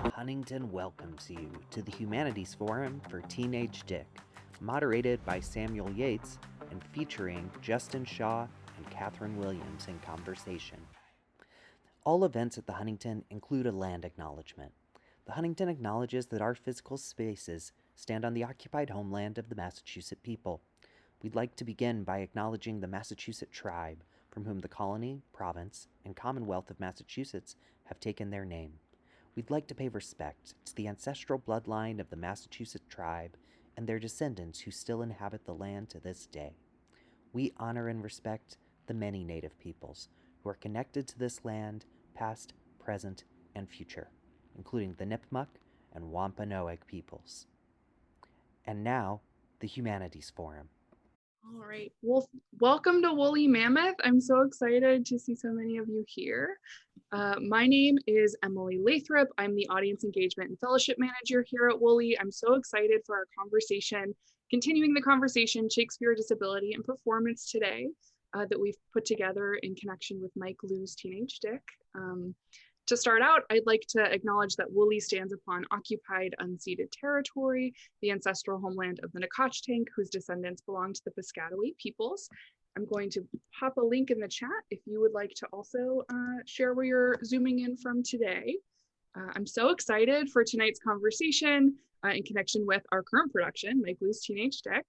Huntington welcomes you to the Humanities Forum for Teenage Dick, moderated by Samuel Yates and featuring Justin Shaw and Catherine Williams in conversation. All events at the Huntington include a land acknowledgement. The Huntington acknowledges that our physical spaces stand on the occupied homeland of the Massachusetts people. We'd like to begin by acknowledging the Massachusetts tribe, from whom the colony, province, and Commonwealth of Massachusetts have taken their name. We'd like to pay respect to the ancestral bloodline of the Massachusetts tribe and their descendants who still inhabit the land to this day. We honor and respect the many Native peoples who are connected to this land, past, present, and future, including the Nipmuc and Wampanoag peoples. And now, the Humanities Forum. All right. Well, welcome to Woolly Mammoth. I'm so excited to see so many of you here. My name is Emily Lathrop. I'm the Audience Engagement and Fellowship Manager here at Woolly. I'm so excited for our conversation, continuing the conversation, Shakespeare, Disability, and Performance today that we've put together in connection with Mike Liu's Teenage Dick. To start out, I'd like to acknowledge that Woolly stands upon occupied, unceded territory, the ancestral homeland of the Nacotchtank, whose descendants belong to the Piscataway peoples. I'm going to pop a link in the chat if you would like to also share where you're zooming in from today. I'm so excited for tonight's conversation in connection with our current production, Mike Liu's Teenage Dick,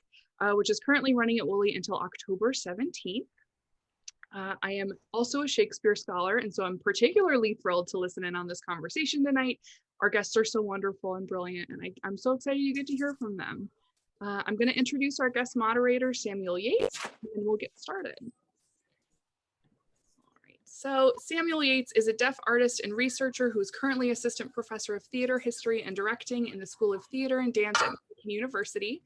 which is currently running at Woolly until October 17th. I am also a Shakespeare scholar, and so I'm particularly thrilled to listen in on this conversation tonight. Our guests are so wonderful and brilliant, and I'm so excited you get to hear from them. I'm going to introduce our guest moderator, Samuel Yates, and we'll get started. All right. So Samuel Yates is a deaf artist and researcher who is currently assistant professor of theater history and directing in the School of Theater and Dance at American University.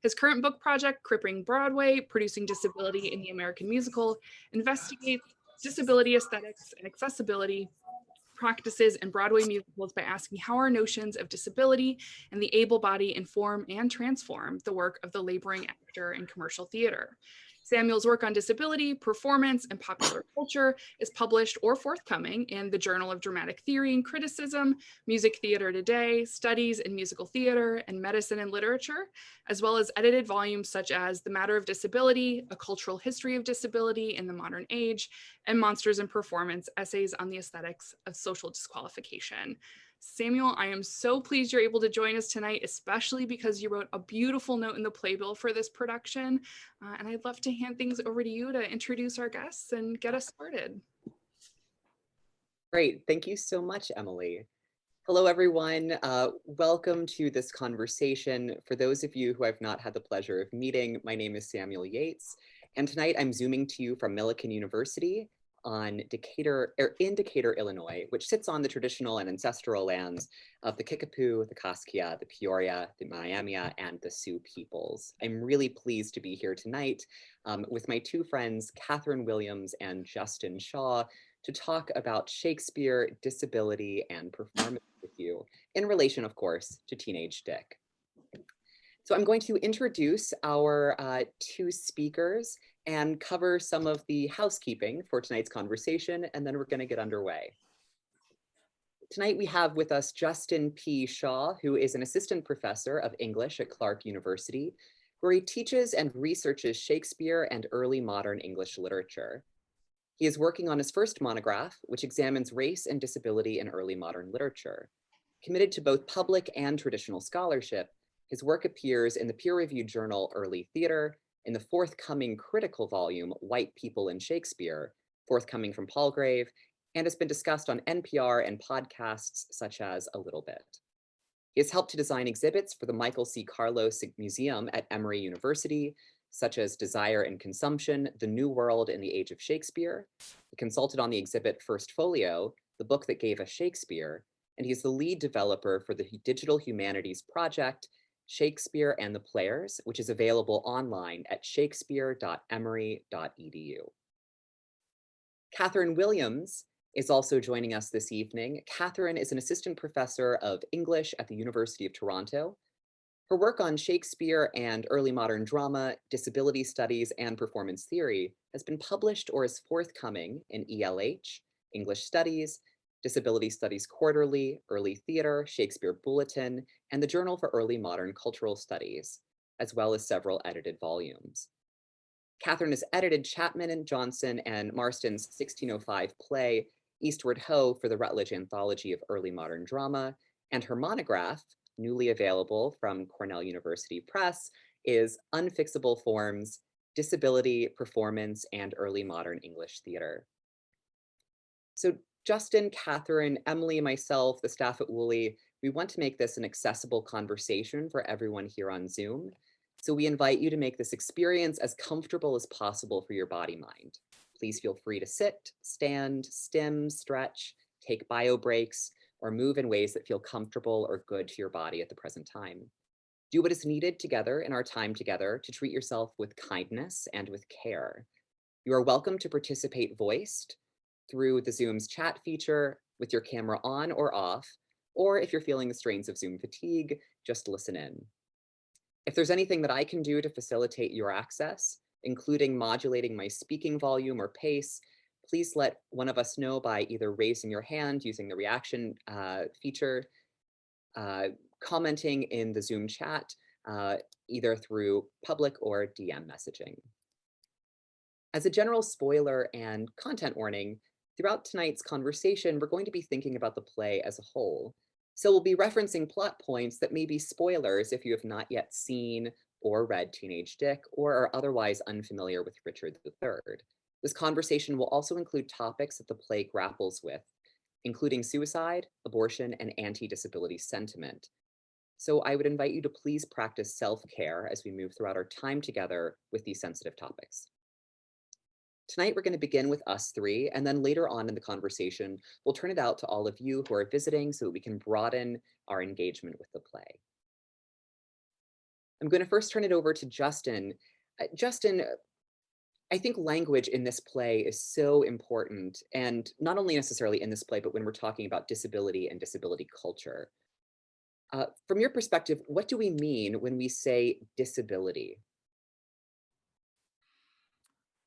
His current book project, Crippling Broadway, Producing Disability in the American Musical, investigates disability aesthetics and accessibility practices in Broadway musicals by asking how our notions of disability and the able body inform and transform the work of the laboring actor in commercial theater. Samuel's work on disability, performance, and popular culture is published or forthcoming in the Journal of Dramatic Theory and Criticism, Music Theater Today, Studies in Musical Theater, and Medicine and Literature, as well as edited volumes such as The Matter of Disability, A Cultural History of Disability in the Modern Age, and Monsters in Performance, Essays on the Aesthetics of Social Disqualification. Samuel, I am so pleased you're able to join us tonight, especially because you wrote a beautiful note in the playbill for this production. And I'd love to hand things over to you to introduce our guests and get us started. Great. Thank you so much, Emily. Hello, everyone. Welcome to this conversation. For those of you who I've not had the pleasure of meeting, my name is Samuel Yates, and tonight I'm zooming to you from Millikan University in Decatur, Illinois, which sits on the traditional and ancestral lands of the Kickapoo, the Kaskia, the Peoria, the Miami, and the Sioux peoples. I'm really pleased to be here tonight with my two friends, Catherine Williams and Justin Shaw, to talk about Shakespeare, disability, and performance with you in relation, of course, to Teenage Dick. So I'm going to introduce our two speakers and cover some of the housekeeping for tonight's conversation, and then we're going to get underway. Tonight we have with us Justin P. Shaw, who is an assistant professor of English at Clark University, where he teaches and researches Shakespeare and early modern English literature. He is working on his first monograph, which examines race and disability in early modern literature. Committed to both public and traditional scholarship, his work appears in the peer-reviewed journal Early Theater, in the forthcoming critical volume, White People in Shakespeare, forthcoming from Palgrave, and has been discussed on NPR and podcasts such as A Little Bit. He has helped to design exhibits for the Michael C. Carlos Museum at Emory University, such as Desire and Consumption, The New World in the Age of Shakespeare. He consulted on the exhibit First Folio, the book that gave us Shakespeare, and he's the lead developer for the Digital Humanities Project, Shakespeare and the Players, which is available online at shakespeare.emory.edu. Catherine Williams is also joining us this evening. Catherine is an assistant professor of English at the University of Toronto. Her work on Shakespeare and early modern drama, disability studies, and performance theory has been published or is forthcoming in ELH, English Studies, Disability Studies Quarterly, Early Theater, Shakespeare Bulletin, and the Journal for Early Modern Cultural Studies, as well as several edited volumes. Catherine has edited Chapman and Johnson and Marston's 1605 play, Eastward Ho, for the Rutledge Anthology of Early Modern Drama, and her monograph, newly available from Cornell University Press, is Unfixable Forms, Disability, Performance, and Early Modern English Theater. So Justin, Catherine, Emily, myself, the staff at Woolley, we want to make this an accessible conversation for everyone here on Zoom. So we invite you to make this experience as comfortable as possible for your body-mind. Please feel free to sit, stand, stim, stretch, take bio breaks, or move in ways that feel comfortable or good to your body at the present time. Do what is needed together in our time together to treat yourself with kindness and with care. You are welcome to participate voiced through the Zoom's chat feature with your camera on or off, or if you're feeling the strains of Zoom fatigue, just listen in. If there's anything that I can do to facilitate your access, including modulating my speaking volume or pace, please let one of us know by either raising your hand using the reaction feature, commenting in the Zoom chat, either through public or DM messaging. As a general spoiler and content warning, throughout tonight's conversation, we're going to be thinking about the play as a whole. So we'll be referencing plot points that may be spoilers if you have not yet seen or read Teenage Dick or are otherwise unfamiliar with Richard III. This conversation will also include topics that the play grapples with, including suicide, abortion, and anti-disability sentiment. So I would invite you to please practice self-care as we move throughout our time together with these sensitive topics. Tonight, we're going to begin with us three, and then later on in the conversation, we'll turn it out to all of you who are visiting so that we can broaden our engagement with the play. I'm going to first turn it over to Justin. Justin, I think language in this play is so important, and not only necessarily in this play, but when we're talking about disability and disability culture. From your perspective, what do we mean when we say disability?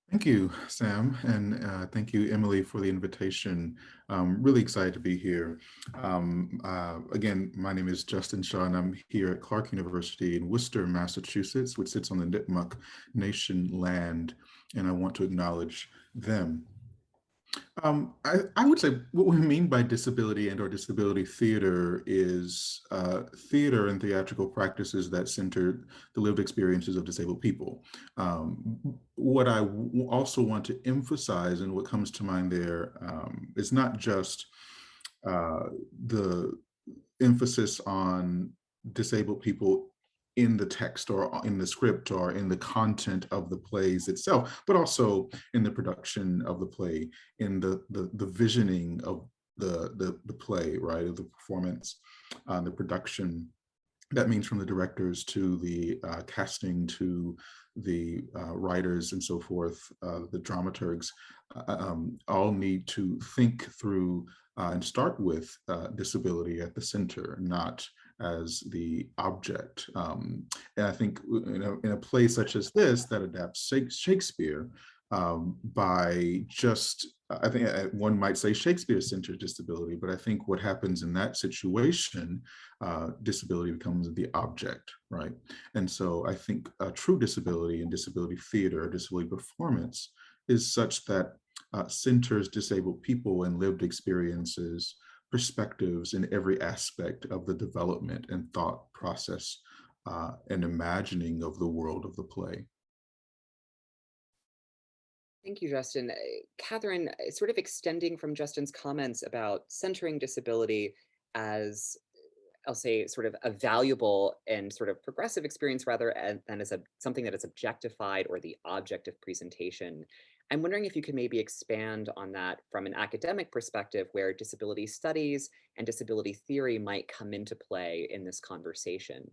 Thank you, Sam, and thank you, Emily, for the invitation. I'm really excited to be here. Again, my name is Justin Shaw, and I'm here at Clark University in Worcester, Massachusetts, which sits on the Nipmuc Nation land, and I want to acknowledge them. I would say what we mean by disability and or disability theater is theater and theatrical practices that center the lived experiences of disabled people. What I also want to emphasize and what comes to mind there is not just the emphasis on disabled people in the text or in the script or in the content of the plays itself, but also in the production of the play, in the visioning of the play, right, of the performance, the production. That means from the directors to the casting to the writers and so forth, the dramaturgs, all need to think through and start with disability at the center, not as the object. And I think in a play such as this that adapts Shakespeare, by just, I think one might say Shakespeare-centered disability, but I think what happens in that situation, disability becomes the object, right? And so I think true disability and disability theater, disability performance is such that centers disabled people and lived experiences, perspectives in every aspect of the development and thought process and imagining of the world of the play. Thank you, Justin. Catherine, sort of extending from Justin's comments about centering disability as, I'll say, sort of a valuable and sort of progressive experience rather than as something that is objectified or the object of presentation. I'm wondering if you could maybe expand on that from an academic perspective where disability studies and disability theory might come into play in this conversation.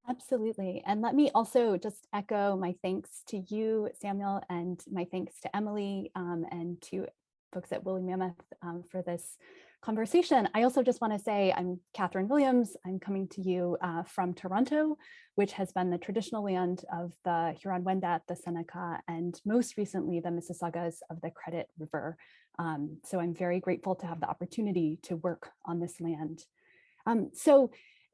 Absolutely. And let me also just echo my thanks to you, Samuel, and my thanks to Emily and to folks at Woolly Mammoth for this conversation. I also just want to say I'm Catherine Williams. I'm coming to you from Toronto, which has been the traditional land of the Huron-Wendat, the Seneca, and most recently the Mississaugas of the Credit River So I'm very grateful to have the opportunity to work on this land. So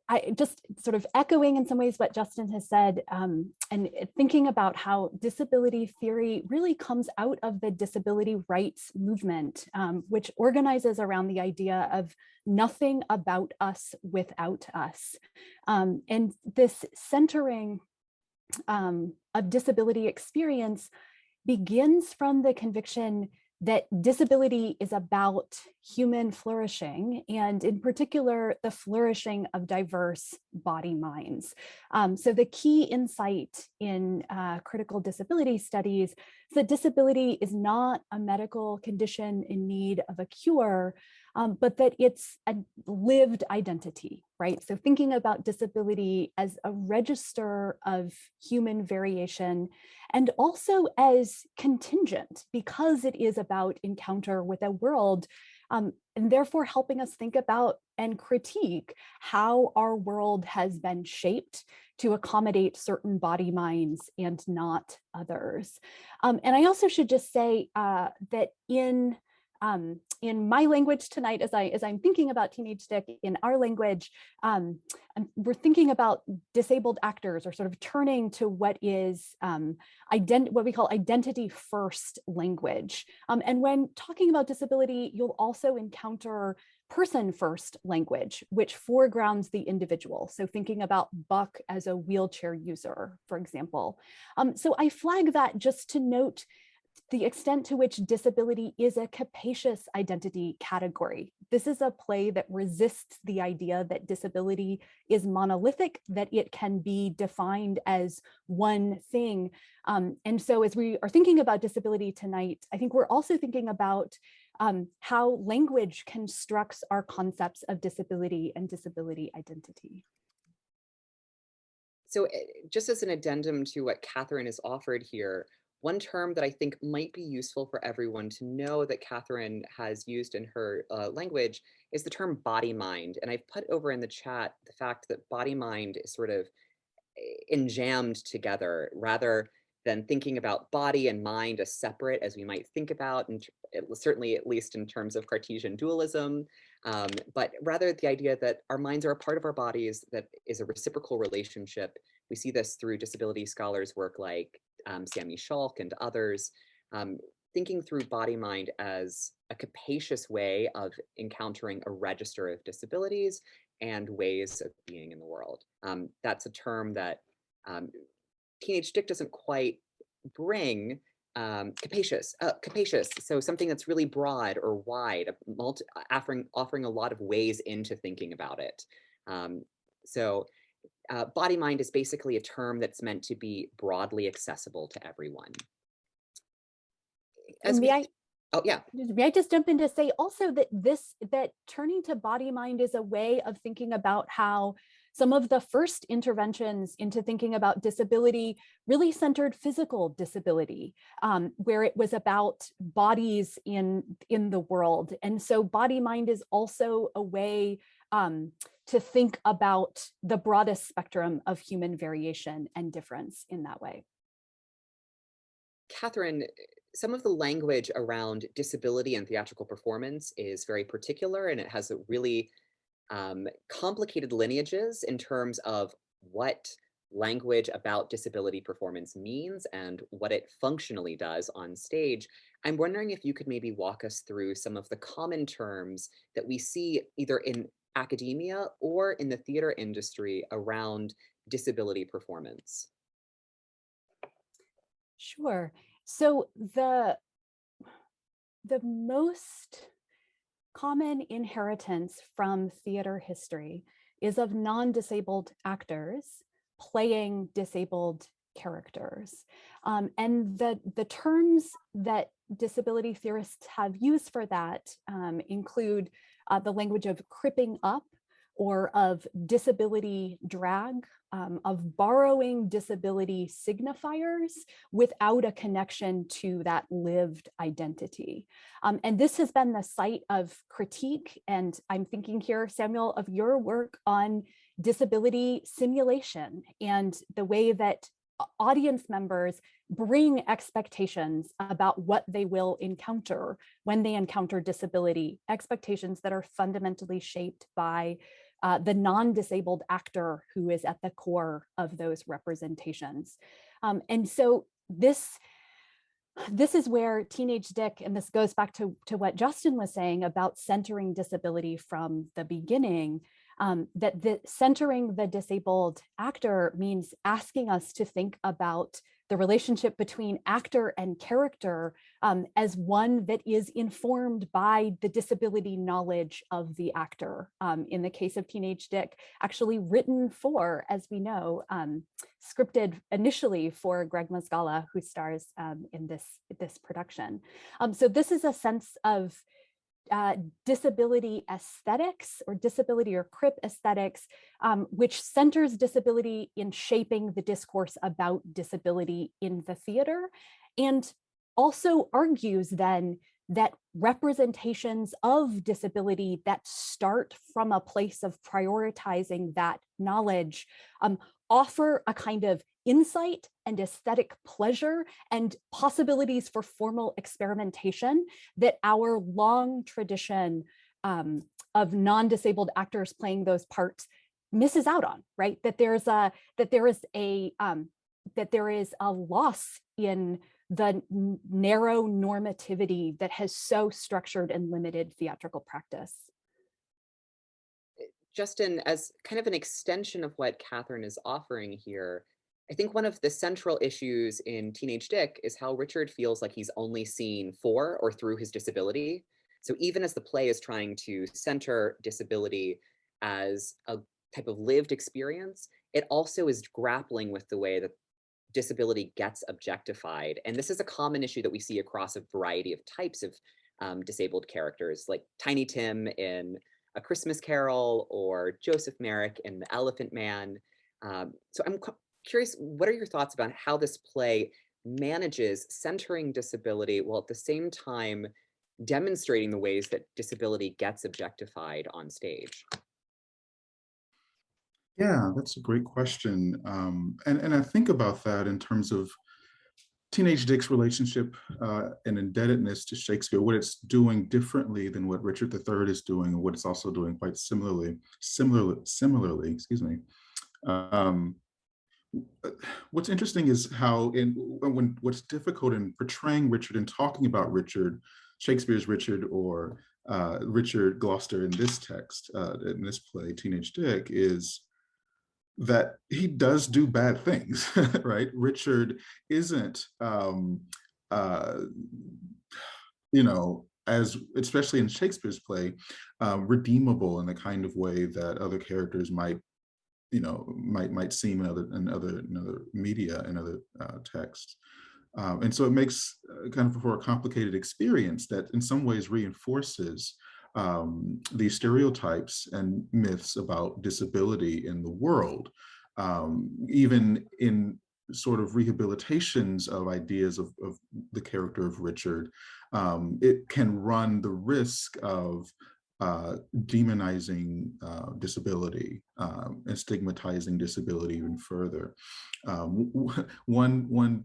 I just sort of echoing in some ways what Justin has said, and thinking about how disability theory really comes out of the disability rights movement, which organizes around the idea of nothing about us without us. And this centering of disability experience begins from the conviction that disability is about human flourishing, and in particular, the flourishing of diverse body minds. So the key insight in critical disability studies is that disability is not a medical condition in need of a cure, but that it's a lived identity, right? So thinking about disability as a register of human variation, and also as contingent, because it is about encounter with a world, and therefore helping us think about and critique how our world has been shaped to accommodate certain body minds and not others. And I also should just say that in my language tonight, as I'm thinking about Teenage Dick, in our language, we're thinking about disabled actors, or sort of turning to what is what we call identity first language. And when talking about disability, you'll also encounter person first language, which foregrounds the individual. So thinking about Buck as a wheelchair user, for example. So I flag that just to note the extent to which disability is a capacious identity category. This is a play that resists the idea that disability is monolithic, that it can be defined as one thing. And so as we are thinking about disability tonight, I think we're also thinking about how language constructs our concepts of disability and disability identity. So just as an addendum to what Catherine has offered here, one term that I think might be useful for everyone to know that Catherine has used in her language is the term body mind. And I've put over in the chat the fact that body mind is sort of enjammed together rather than thinking about body and mind as separate as we might think about, and certainly at least in terms of Cartesian dualism, but rather the idea that our minds are a part of our bodies, that is a reciprocal relationship. We see this through disability scholars' work like Sami Schalk and others, thinking through body-mind as a capacious way of encountering a register of disabilities and ways of being in the world. That's a term that Teenage Dick doesn't quite bring. Capacious, so something that's really broad or wide, offering a lot of ways into thinking about it. Body mind is basically a term that's meant to be broadly accessible to everyone. Oh yeah. May I just jump in to say also that that turning to body mind is a way of thinking about how some of the first interventions into thinking about disability really centered physical disability, where it was about bodies in the world. And so body mind is also a way to think about the broadest spectrum of human variation and difference in that way. Catherine, some of the language around disability and theatrical performance is very particular, and it has a really complicated lineages in terms of what language about disability performance means and what it functionally does on stage. I'm wondering if you could maybe walk us through some of the common terms that we see either in academia or in the theater industry around disability performance. Sure. So the most common inheritance from theater history is of non-disabled actors playing disabled characters. And the terms that disability theorists have used for that include the language of cripping up, or of disability drag, of borrowing disability signifiers without a connection to that lived identity. And this has been the site of critique, and I'm thinking here, Samuel, of your work on disability simulation and the way that audience members bring expectations about what they will encounter when they encounter disability, expectations that are fundamentally shaped by the non-disabled actor who is at the core of those representations. And so this is where Teenage Dick, and this goes back to what Justin was saying about centering disability from the beginning, that centering the disabled actor means asking us to think about the relationship between actor and character as one that is informed by the disability knowledge of the actor. In the case of Teenage Dick, actually written for, as we know, scripted initially for Greg Mazgala, who stars in this production. So this is a sense of disability aesthetics, or disability or crip aesthetics, which centers disability in shaping the discourse about disability in the theater, and also argues then that representations of disability that start from a place of prioritizing that knowledge offer a kind of insight and aesthetic pleasure and possibilities for formal experimentation that our long tradition of non-disabled actors playing those parts misses out on, right? That there is a loss in the narrow normativity that has so structured and limited theatrical practice. Justin, as kind of an extension of what Catherine is offering here, I think one of the central issues in Teenage Dick is how Richard feels like he's only seen for or through his disability. So even as the play is trying to center disability as a type of lived experience, it also is grappling with the way that disability gets objectified. And this is a common issue that we see across a variety of types of disabled characters, like Tiny Tim in A Christmas Carol or Joseph Merrick in The Elephant Man. So I'm curious, what are your thoughts about how this play manages centering disability while at the same time demonstrating the ways that disability gets objectified on stage? Yeah, that's a great question. And I think about that in terms of Teenage Dick's relationship and indebtedness to Shakespeare, what it's doing differently than what Richard III is doing, and what it's also doing quite similarly, excuse me. What's interesting is how what's difficult in portraying Richard and talking about Richard, Shakespeare's Richard, or Richard Gloucester in this text, in this play, Teenage Dick, is that he does do bad things, right? Richard isn't, as especially in Shakespeare's play, redeemable in the kind of way that other characters might seem in other media and other texts. And so it makes kind of for a complicated experience that in some ways reinforces these stereotypes and myths about disability in the world, even in sort of rehabilitations of ideas of the character of Richard. It can run the risk of demonizing disability and stigmatizing disability even further. One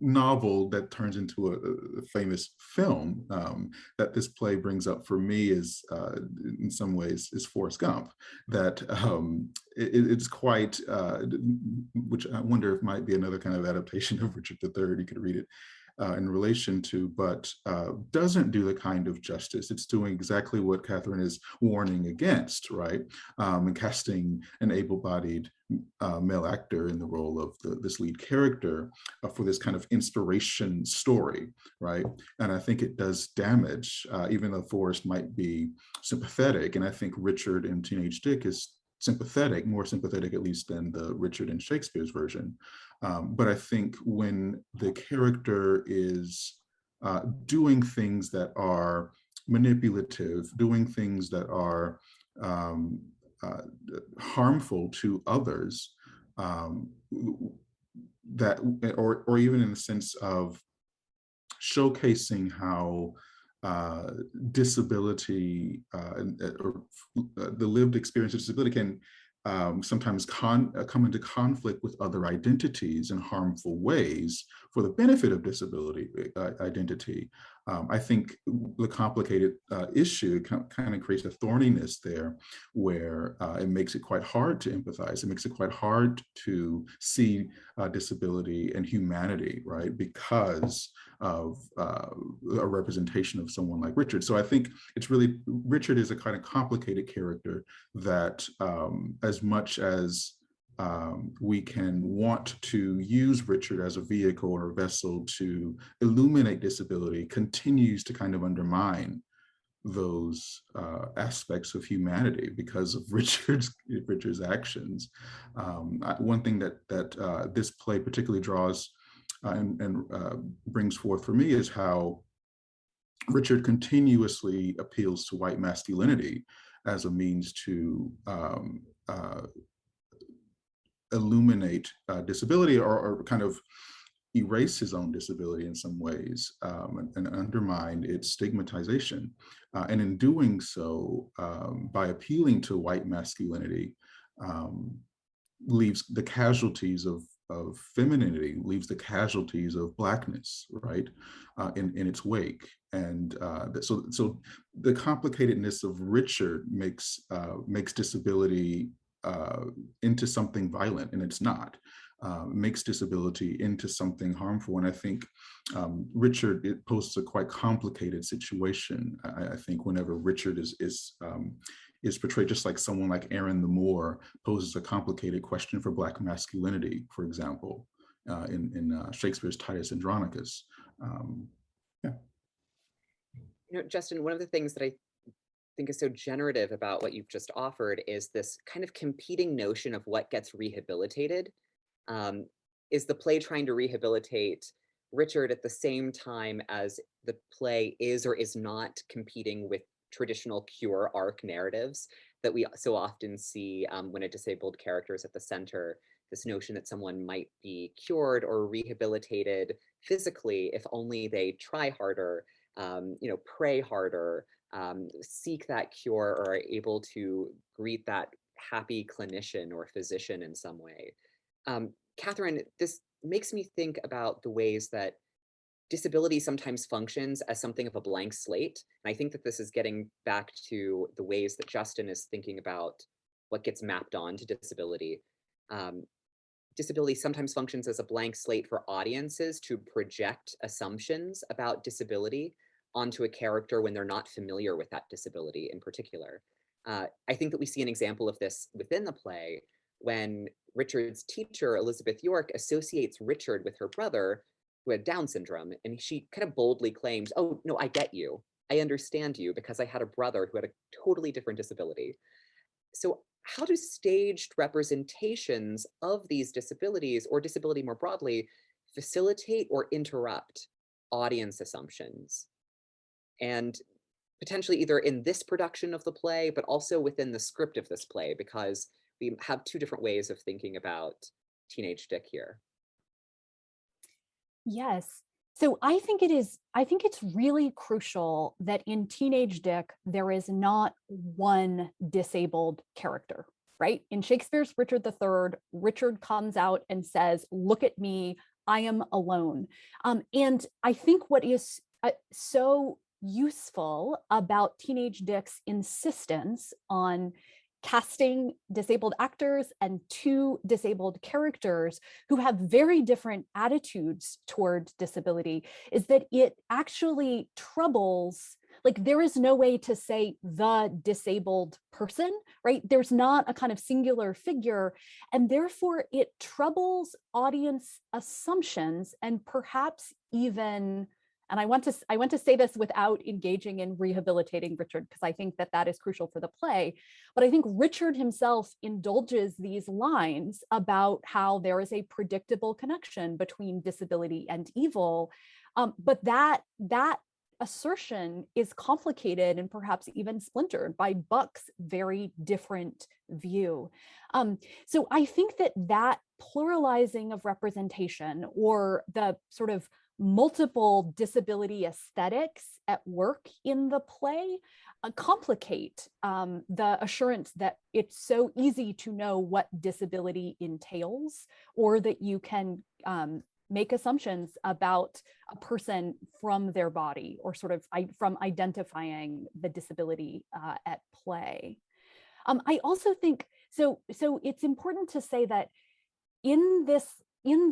novel that turns into a famous film that this play brings up for me is, in some ways, is Forrest Gump. That it's quite, which I wonder if might be another kind of adaptation of Richard III. You could read it in relation to, but doesn't do the kind of justice. It's doing exactly what Catherine is warning against, right? And casting an able-bodied male actor in the role of this lead character for this kind of inspiration story, right? And I think it does damage, even though Forrest might be sympathetic. And I think Richard in Teenage Dick is sympathetic, more sympathetic at least than the Richard in Shakespeare's version. But I think when the character is doing things that are manipulative, doing things that are harmful to others, that or even in the sense of showcasing how disability or the lived experience of disability can sometimes come into conflict with other identities in harmful ways for the benefit of disability identity. I think the complicated issue kind of creates a thorniness there where it makes it quite hard to empathize. It makes it quite hard to see disability and humanity, right? Because of a representation of someone like Richard. So I think it's really, Richard is a kind of complicated character that as much as we can want to use Richard as a vehicle or a vessel to illuminate disability, continues to kind of undermine those aspects of humanity because of Richard's actions. One thing that this play particularly draws and brings forth for me is how Richard continuously appeals to white masculinity as a means to illuminate disability or kind of erase his own disability in some ways and undermine its stigmatization. And in doing so, by appealing to white masculinity, leaves the casualties of femininity, leaves the casualties of Blackness, right, in its wake. And so the complicatedness of Richard makes disability into something violent, and it's not. Makes disability into something harmful. And I think Richard, it poses a quite complicated situation. I think whenever Richard is portrayed, just like someone like Aaron the Moor poses a complicated question for Black masculinity, for example, in Shakespeare's Titus Andronicus. Yeah. You know, Justin, one of the things that I think is so generative about what you've just offered is this kind of competing notion of what gets rehabilitated. Is the play trying to rehabilitate Richard at the same time as the play is or is not competing with traditional cure arc narratives that we so often see when a disabled character is at the center? This notion that someone might be cured or rehabilitated physically if only they try harder, pray harder, seek that cure, or are able to greet that happy clinician or physician in some way. Catherine, this makes me think about the ways that disability sometimes functions as something of a blank slate. And I think that this is getting back to the ways that Justin is thinking about what gets mapped onto disability. Disability sometimes functions as a blank slate for audiences to project assumptions about disability onto a character when they're not familiar with that disability in particular. I think that we see an example of this within the play when Richard's teacher, Elizabeth York, associates Richard with her brother who had Down syndrome. And she kind of boldly claims, oh, no, I get you. I understand you because I had a brother who had a totally different disability. So how do staged representations of these disabilities or disability more broadly facilitate or interrupt audience assumptions? And potentially either in this production of the play, but also within the script of this play, because we have two different ways of thinking about Teenage Dick here. Yes. So I think it's really crucial that in Teenage Dick, there is not one disabled character, right? In Shakespeare's Richard III, Richard comes out and says, look at me, I am alone. And I think what is so useful about Teenage Dick's insistence on casting disabled actors and two disabled characters who have very different attitudes toward disability is that it actually troubles, like there is no way to say the disabled person, right? There's not a kind of singular figure, and therefore it troubles audience assumptions and perhaps even, and I want to say this without engaging in rehabilitating Richard, because I think that is crucial for the play. But I think Richard himself indulges these lines about how there is a predictable connection between disability and evil. But that assertion is complicated and perhaps even splintered by Buck's very different view. So I think that pluralizing of representation, or the sort of multiple disability aesthetics at work in the play complicate the assurance that it's so easy to know what disability entails, or that you can make assumptions about a person from their body, or sort of from identifying the disability at play. I also think, so it's important to say that in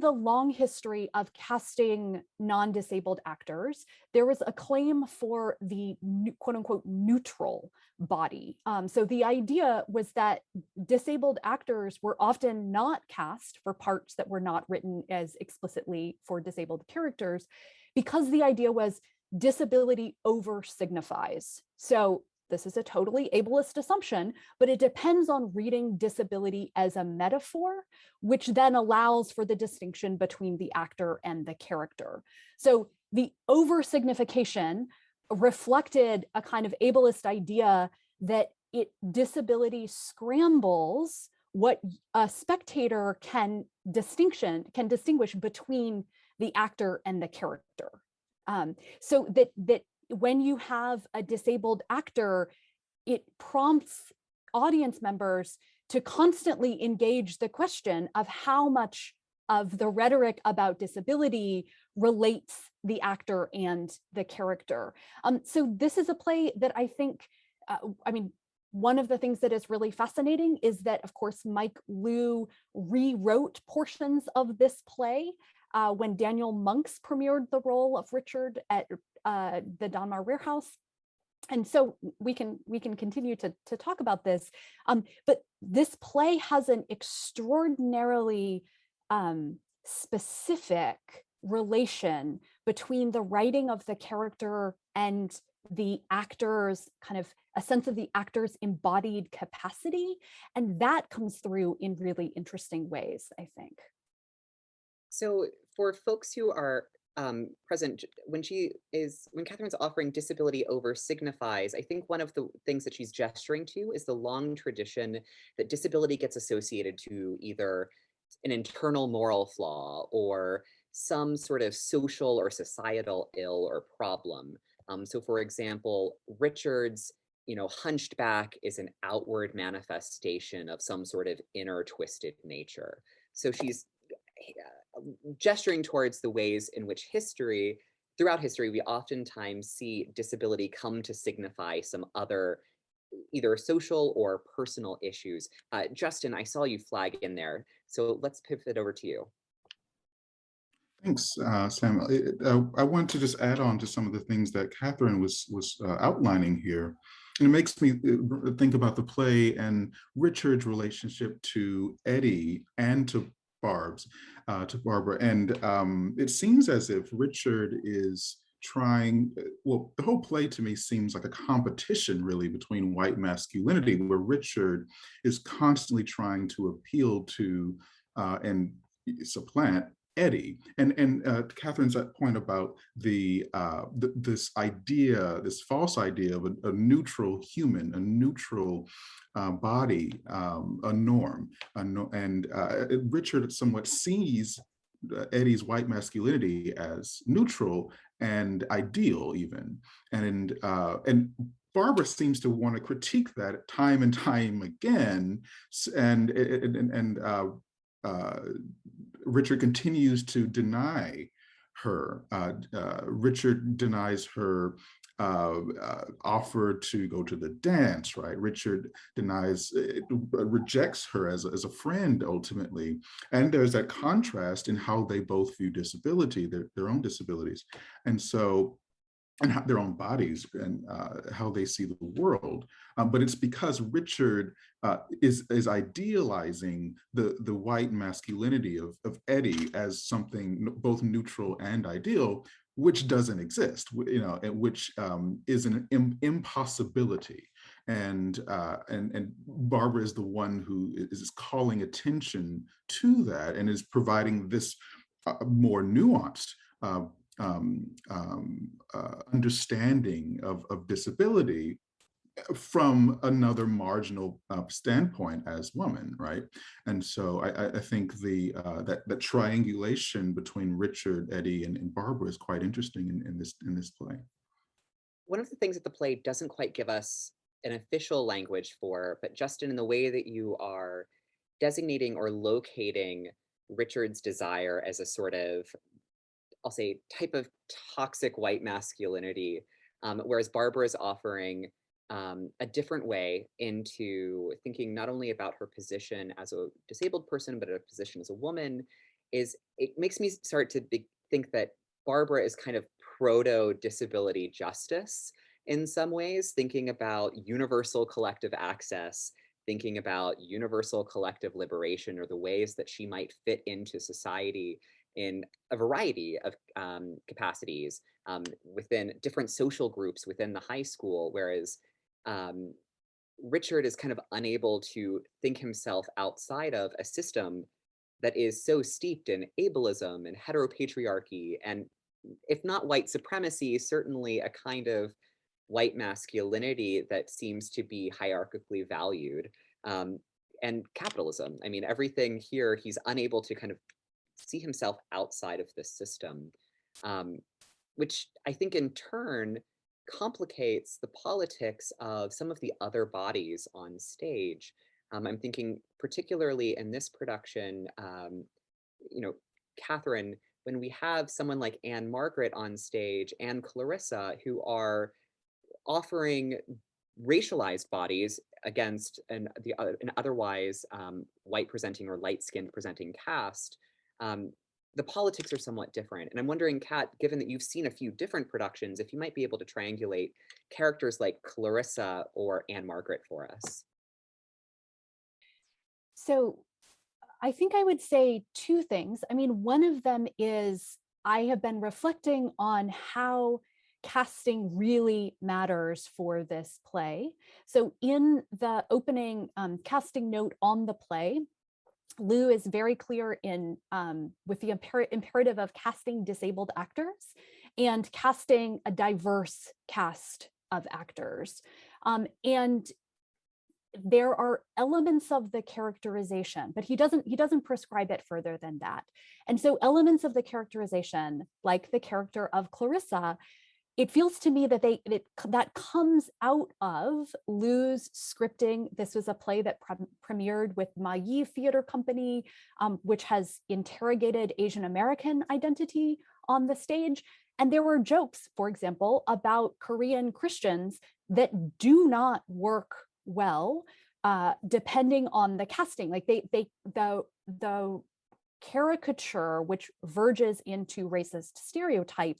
the long history of casting non-disabled actors, there was a claim for the quote unquote neutral body. So the idea was that disabled actors were often not cast for parts that were not written as explicitly for disabled characters, because the idea was disability over signifies. So this is a totally ableist assumption, but it depends on reading disability as a metaphor, which then allows for the distinction between the actor and the character. So the over-signification reflected a kind of ableist idea that disability scrambles what a spectator can distinguish between the actor and the character. So that when you have a disabled actor, it prompts audience members to constantly engage the question of how much of the rhetoric about disability relates the actor and the character. So this is a play that I think, one of the things that is really fascinating is that, of course, Mike Lew rewrote portions of this play when Daniel Monks premiered the role of Richard at the Donmar Warehouse. And so we can continue to talk about this, but this play has an extraordinarily specific relation between the writing of the character and the actor's kind of a sense of the actor's embodied capacity, and that comes through in really interesting ways, I think. So for folks who are present, when Catherine's offering disability over signifies, I think one of the things that she's gesturing to is the long tradition that disability gets associated to either an internal moral flaw or some sort of social or societal ill or problem. So for example, Richard's, hunched back is an outward manifestation of some sort of inner twisted nature. So she's gesturing towards the ways in which throughout history, we oftentimes see disability come to signify some other either social or personal issues. Justin, I saw you flag in there, so let's pivot over to you. Thanks, Samuel. I want to just add on to some of the things that Catherine was outlining here. And it makes me think about the play and Richard's relationship to Eddie and to Barbara. And it seems as if Richard is trying, well, the whole play to me seems like a competition really between white masculinity, where Richard is constantly trying to appeal to and supplant Eddie. And Catherine's point about this false idea of a neutral human, a neutral body, a norm, and Richard somewhat sees Eddie's white masculinity as neutral and ideal even, and Barbara seems to want to critique that time and time again, and Richard continues to deny her. Richard denies her offer to go to the dance, right? Richard rejects her as a friend ultimately. And there's that contrast in how they both view disability, their own disabilities. And so, and their own bodies and how they see the world. But it's because Richard is idealizing the white masculinity of Eddie as something both neutral and ideal, which doesn't exist, and which is an impossibility. And Barbara is the one who is calling attention to that and is providing this more nuanced understanding of disability from another marginal standpoint as woman, right? And so I think that triangulation between Richard, Eddie, and Barbara is quite interesting in this play. One of the things that the play doesn't quite give us an official language for, but Justin, in the way that you are designating or locating Richard's desire as a sort of, I'll say, type of toxic white masculinity, whereas Barbara is offering a different way into thinking not only about her position as a disabled person, but a position as a woman, it makes me start to think that Barbara is kind of proto-disability justice in some ways, thinking about universal collective access, thinking about universal collective liberation, or the ways that she might fit into society in a variety of capacities within different social groups within the high school, whereas Richard is kind of unable to think himself outside of a system that is so steeped in ableism and heteropatriarchy, and if not white supremacy, certainly a kind of white masculinity that seems to be hierarchically valued. And capitalism. I mean, everything here, he's unable to kind of see himself outside of this system, which I think in turn complicates the politics of some of the other bodies on stage. I'm thinking particularly in this production, Catherine, when we have someone like Ann-Margret on stage and Clarissa, who are offering racialized bodies against an otherwise white presenting or light skinned presenting cast, the politics are somewhat different. And I'm wondering, Kat, given that you've seen a few different productions, if you might be able to triangulate characters like Clarissa or Ann-Margret for us. So I think I would say two things. I mean, one of them is I have been reflecting on how casting really matters for this play. So in the opening casting note on the play, Lou is very clear in with the imperative of casting disabled actors and casting a diverse cast of actors. And there are elements of the characterization, but he doesn't prescribe it further than that. And so elements of the characterization, like the character of Clarissa, it feels to me that that comes out of Lou's scripting. This was a play that premiered with Mailly Theater Company, which has interrogated Asian American identity on the stage. And there were jokes, for example, about Korean Christians that do not work well, depending on the casting. Like the caricature, which verges into racist stereotype,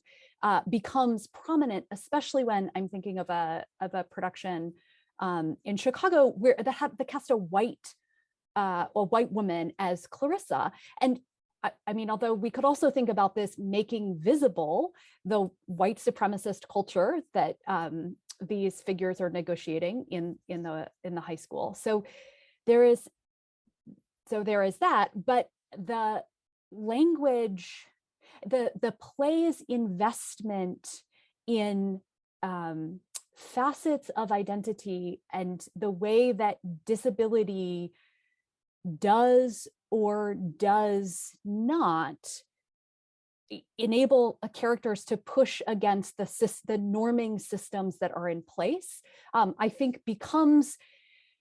becomes prominent, especially when I'm thinking of a production in Chicago where they cast a white woman as Clarissa. And I mean, although we could also think about this making visible the white supremacist culture that these figures are negotiating in the high school. So there is that, but the language, the play's investment in facets of identity and the way that disability does or does not enable characters to push against the norming systems that are in place, I think becomes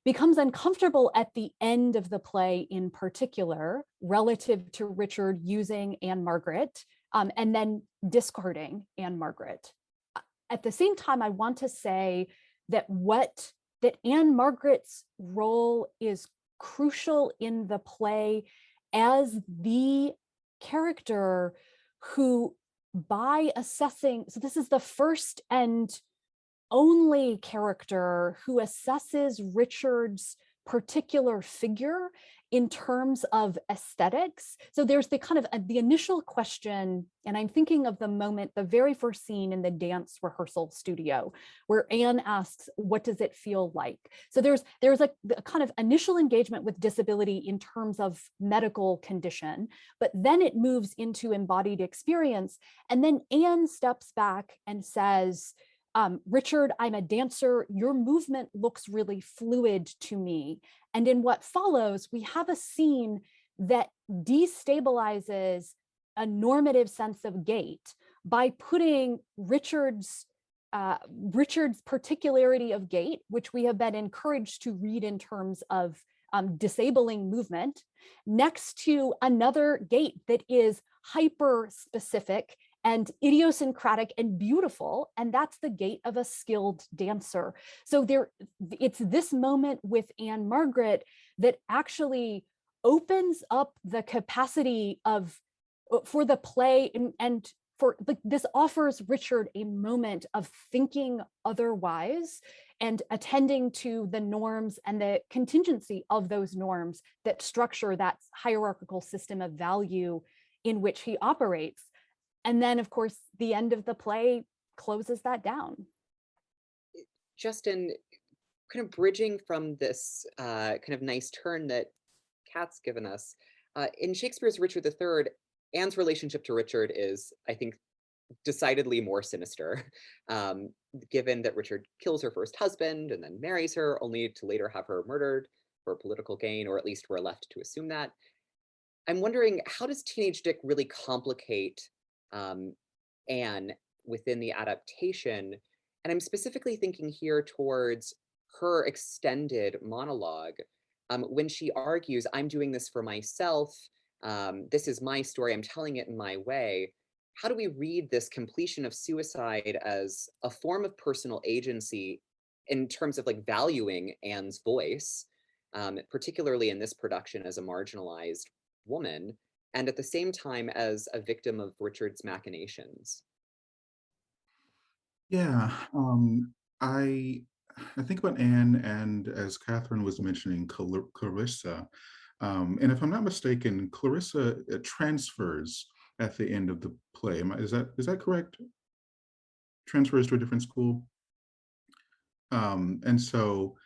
uncomfortable at the end of the play in particular, relative to Richard using Ann-Margret and then discarding Ann-Margret. At the same time, I want to say that Ann-Margret's role is crucial in the play as the character who, by assessing, so this is the first and only character who assesses Richard's particular figure in terms of aesthetics. So there's the kind of the initial question, and I'm thinking of the moment, the very first scene in the dance rehearsal studio, where Anne asks, what does it feel like? So there's a kind of initial engagement with disability in terms of medical condition, but then it moves into embodied experience. And then Anne steps back and says, Richard, I'm a dancer. Your movement looks really fluid to me. And in what follows, we have a scene that destabilizes a normative sense of gait by putting Richard's particularity of gait, which we have been encouraged to read in terms of disabling movement, next to another gait that is hyper specific and idiosyncratic and beautiful, and that's the gait of a skilled dancer. So it's this moment with Anne Margaret that actually opens up the capacity for the play, and this offers Richard a moment of thinking otherwise and attending to the norms and the contingency of those norms that structure that hierarchical system of value in which he operates. And then, of course, the end of the play closes that down. Justin, kind of bridging from this kind of nice turn that Kat's given us, in Shakespeare's Richard III, Anne's relationship to Richard is, I think, decidedly more sinister, given that Richard kills her first husband and then marries her, only to later have her murdered for political gain, or at least we're left to assume that. I'm wondering, how does Teenage Dick really complicate Anne within the adaptation? And I'm specifically thinking here towards her extended monologue, when she argues, I'm doing this for myself, this is my story, I'm telling it in my way. How do we read this completion of suicide as a form of personal agency in terms of like valuing Anne's voice, particularly in this production as a marginalized woman, and at the same time as a victim of Richard's machinations? Yeah, I think about Anne, and as Catherine was mentioning, Clarissa. And if I'm not mistaken, Clarissa transfers at the end of the play. Is that correct? Transfers to a different school. And so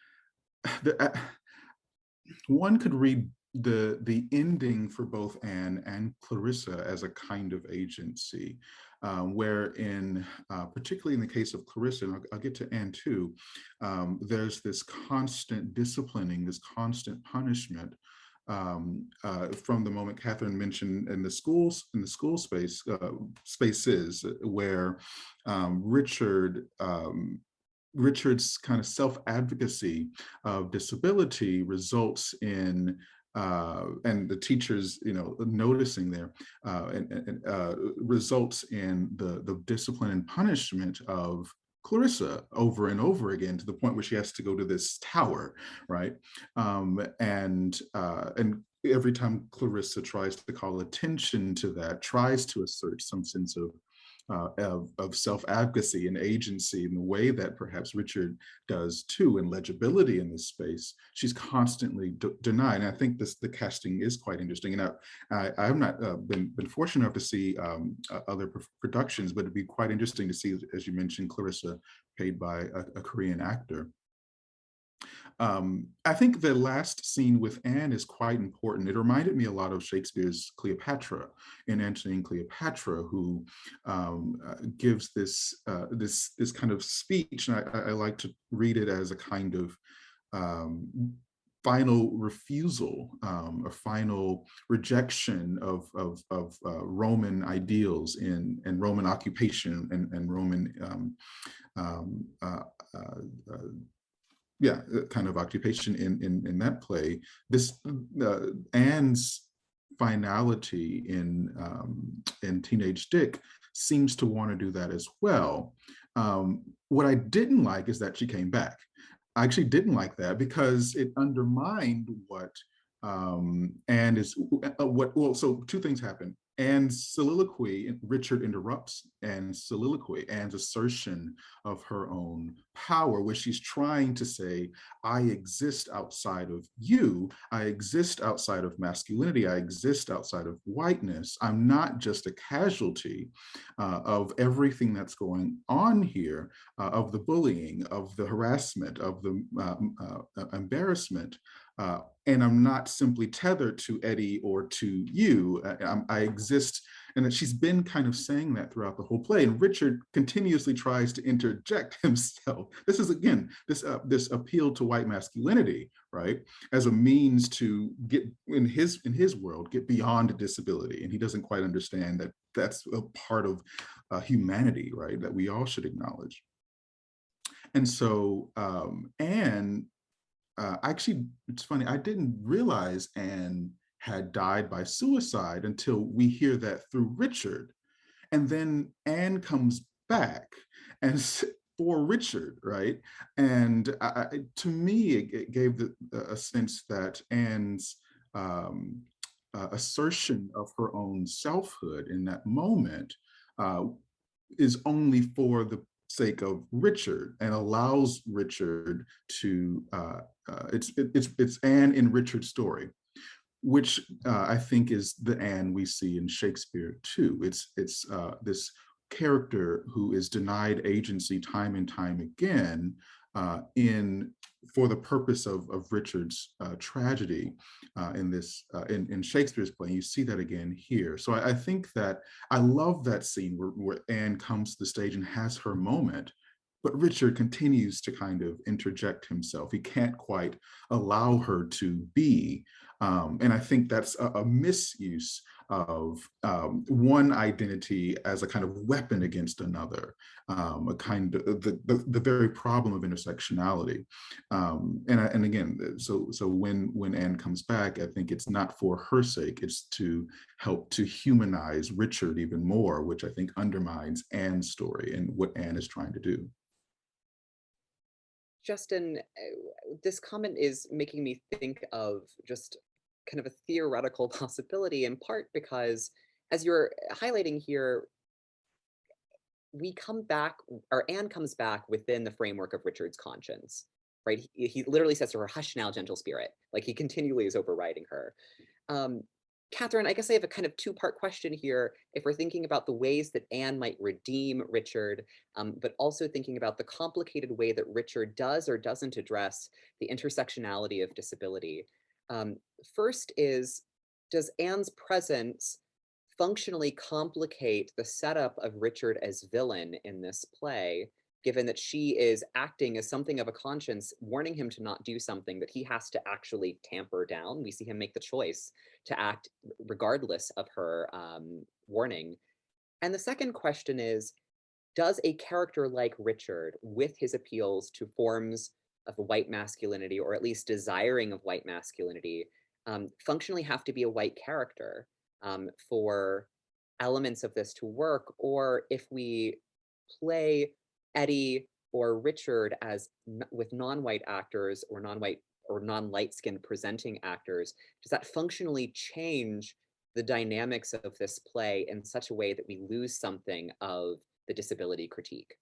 one could read the ending for both Anne and Clarissa as a kind of agency, wherein, particularly in the case of Clarissa, and I'll get to Anne too, there's this constant disciplining, this constant punishment, from the moment Catherine mentioned in the school spaces where Richard's kind of self-advocacy of disability results in and the teachers, noticing there, results in the discipline and punishment of Clarissa over and over again, to the point where she has to go to this tower, right? And every time Clarissa tries to call attention to that, tries to assert some sense of self-advocacy and agency in the way that perhaps Richard does too, and legibility in this space, she's constantly denied. And I think the casting is quite interesting. And I have not been fortunate enough to see other productions, but it'd be quite interesting to see, as you mentioned, Clarissa played by a Korean actor. I think the last scene with Anne is quite important. It reminded me a lot of Shakespeare's Cleopatra, in Antony and Cleopatra, who gives this kind of speech, and I like to read it as a kind of final refusal, a final rejection of Roman ideals and Roman occupation and Roman kind of occupation in that play. This Anne's finality in Teenage Dick seems to want to do that as well. What I didn't like is that she came back. I actually didn't like that because it undermined what Anne is. So two things happen. Anne's soliloquy, Richard interrupts Anne's soliloquy, Anne's assertion of her own power, where she's trying to say, I exist outside of you, I exist outside of masculinity, I exist outside of whiteness. I'm not just a casualty of everything that's going on here, of the bullying, of the harassment, of the embarrassment. And I'm not simply tethered to Eddie or to you. I exist And that she's been kind of saying that throughout the whole play. And Richard continuously tries to interject himself. This is, again, this appeal to white masculinity, right, as a means to get, in his world, get beyond disability. And he doesn't quite understand that that's a part of humanity, right, that we all should acknowledge. And so Anne, actually, it's funny, I didn't realize Anne had died by suicide until we hear that through Richard. And then Anne comes back and for Richard, right? And to me, it gave a sense that Anne's assertion of her own selfhood in that moment is only for the sake of Richard, and allows Richard to, it's Anne in Richard's story, which I think is the Anne we see in Shakespeare too. It's this character who is denied agency time and time again for the purpose of Richard's tragedy in Shakespeare's play. You see that again here. So I think that I love that scene where Anne comes to the stage and has her moment, but Richard continues to kind of interject himself. He can't quite allow her to be. And I think that's a misuse of one identity as a kind of weapon against another, a kind of the very problem of intersectionality. And again, so when Anne comes back, I think it's not for her sake, it's to help to humanize Richard even more, which I think undermines Anne's story and what Anne is trying to do. Justin, this comment is making me think of just kind of a theoretical possibility, in part because, as you're highlighting here, we come back, or Anne comes back within the framework of Richard's conscience, right? He literally says to her, "Hush now, gentle spirit." Like, he continually is overriding her. Catherine, I guess I have a kind of two-part question here. If we're thinking about the ways that Anne might redeem Richard, but also thinking about the complicated way that Richard does or doesn't address the intersectionality of disability. First is, does Anne's presence functionally complicate the setup of Richard as villain in this play, given that she is acting as something of a conscience, warning him to not do something that he has to actually tamper down? We see him make the choice to act regardless of her warning. And the second question is, does a character like Richard, with his appeals to forms of white masculinity, or at least desiring of white masculinity, functionally have to be a white character for elements of this to work? Or if we play Eddie or Richard as with non-white actors, or non-white or non-light-skinned presenting actors, does that functionally change the dynamics of this play in such a way that we lose something of the disability critique?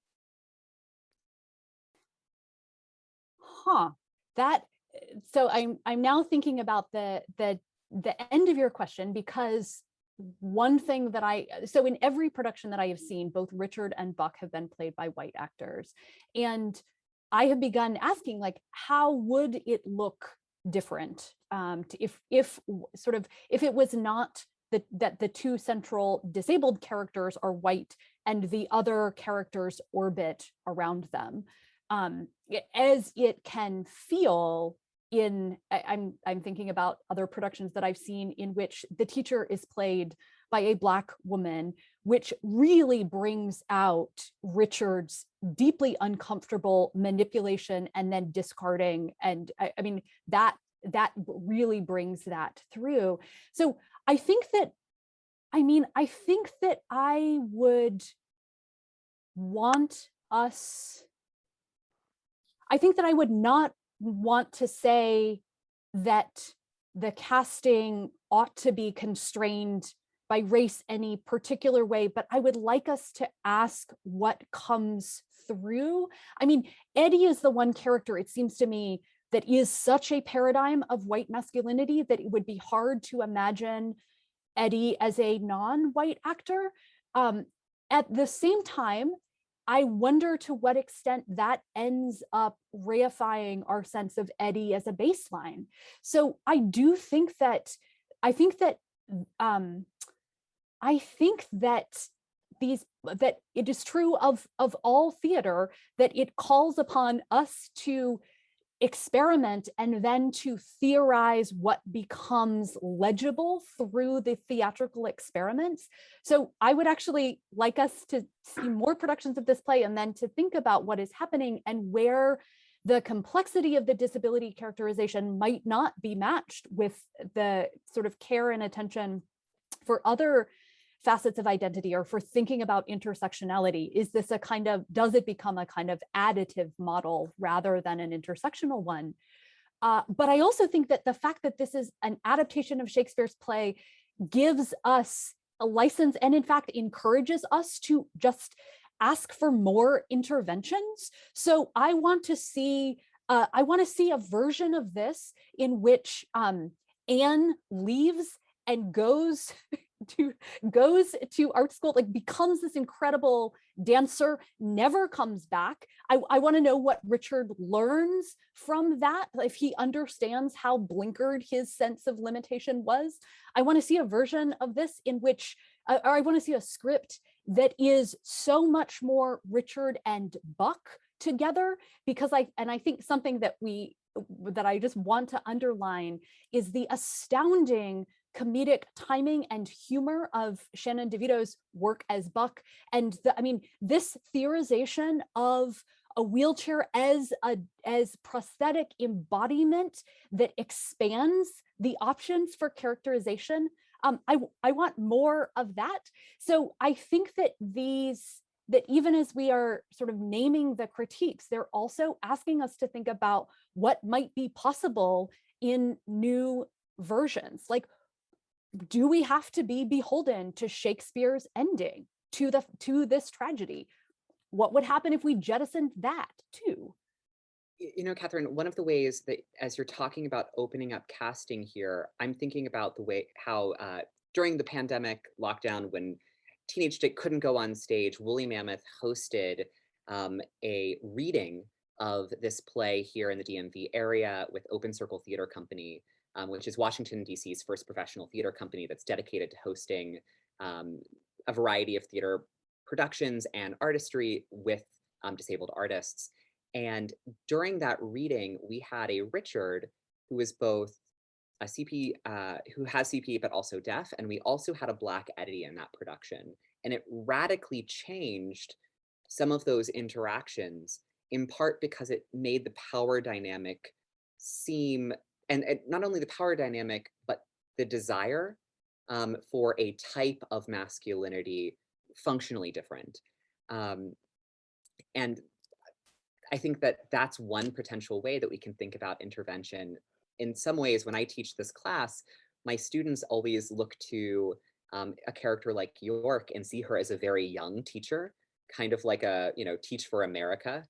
So I'm now thinking about the end of your question, because one thing that so in every production that I have seen, both Richard and Buck have been played by white actors. And I have begun asking, like, how would it look different if it was not that the two central disabled characters are white and the other characters orbit around them, as it can feel in, I'm thinking about other productions that I've seen in which the teacher is played by a Black woman, which really brings out Richard's deeply uncomfortable manipulation and then discarding. And I mean, that really brings that through. So I think that I would want us, I think that I would not want to say that the casting ought to be constrained by race any particular way, but I would like us to ask what comes through. I mean, Eddie is the one character, it seems to me, that is such a paradigm of white masculinity that it would be hard to imagine Eddie as a non-white actor. At the same time, I wonder to what extent that ends up reifying our sense of Eddie as a baseline. So I think that I think that that it is true of all theater, that it calls upon us to experiment and then to theorize what becomes legible through the theatrical experiments. So I would actually like us to see more productions of this play and then to think about what is happening and where the complexity of the disability characterization might not be matched with the sort of care and attention for other facets of identity, or for thinking about intersectionality. Is this a kind of, does it become a kind of additive model rather than an intersectional one? But I also think that the fact that this is an adaptation of Shakespeare's play gives us a license, and in fact encourages us to just ask for more interventions. So I want to see a version of this in which Anne leaves and goes to art school, like becomes this incredible dancer, never comes back. I want to know what Richard learns from that, if he understands how blinkered his sense of limitation was. I want to see a version of this in which, or I want to see a script that is so much more Richard and Buck together, because I think something that I just want to underline is the astounding comedic timing and humor of Shannon DeVito's work as Buck. And this theorization of a wheelchair as prosthetic embodiment that expands the options for characterization. I want more of that. So I think that that even as we are sort of naming the critiques, they're also asking us to think about what might be possible in new versions. Like, do we have to be beholden to Shakespeare's ending, to this tragedy? What would happen if we jettisoned that too? You know, Catherine, one of the ways that, as you're talking about opening up casting here, I'm thinking about the way how during the pandemic lockdown, when Teenage Dick couldn't go on stage, Woolly Mammoth hosted a reading of this play here in the DMV area with Open Circle Theater Company, which is Washington, D.C.'s first professional theater company that's dedicated to hosting a variety of theater productions and artistry with disabled artists. And during that reading, we had a Richard who is both a CP, who has CP, but also deaf. And we also had a Black Eddie in that production. And it radically changed some of those interactions, in part because it made the power dynamic seem, and not only the power dynamic, but the desire for a type of masculinity functionally different. And I think that that's one potential way that we can think about intervention. In some ways, when I teach this class, my students always look to a character like York and see her as a very young teacher, kind of like a, Teach for America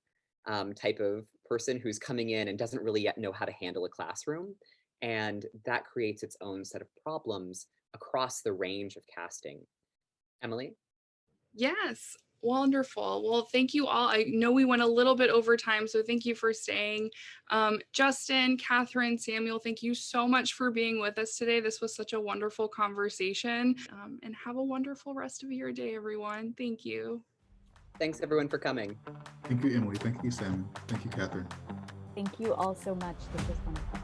type of person who's coming in and doesn't really yet know how to handle a classroom. And that creates its own set of problems across the range of casting. Emily? Yes, wonderful. Well, thank you all. I know we went a little bit over time, so thank you for staying. Justin, Catherine, Samuel, thank you so much for being with us today. This was such a wonderful conversation, and have a wonderful rest of your day, everyone. Thank you. Thanks everyone for coming. Thank you, Emily. Thank you, Sam. Thank you, Catherine. Thank you all so much. This was wonderful.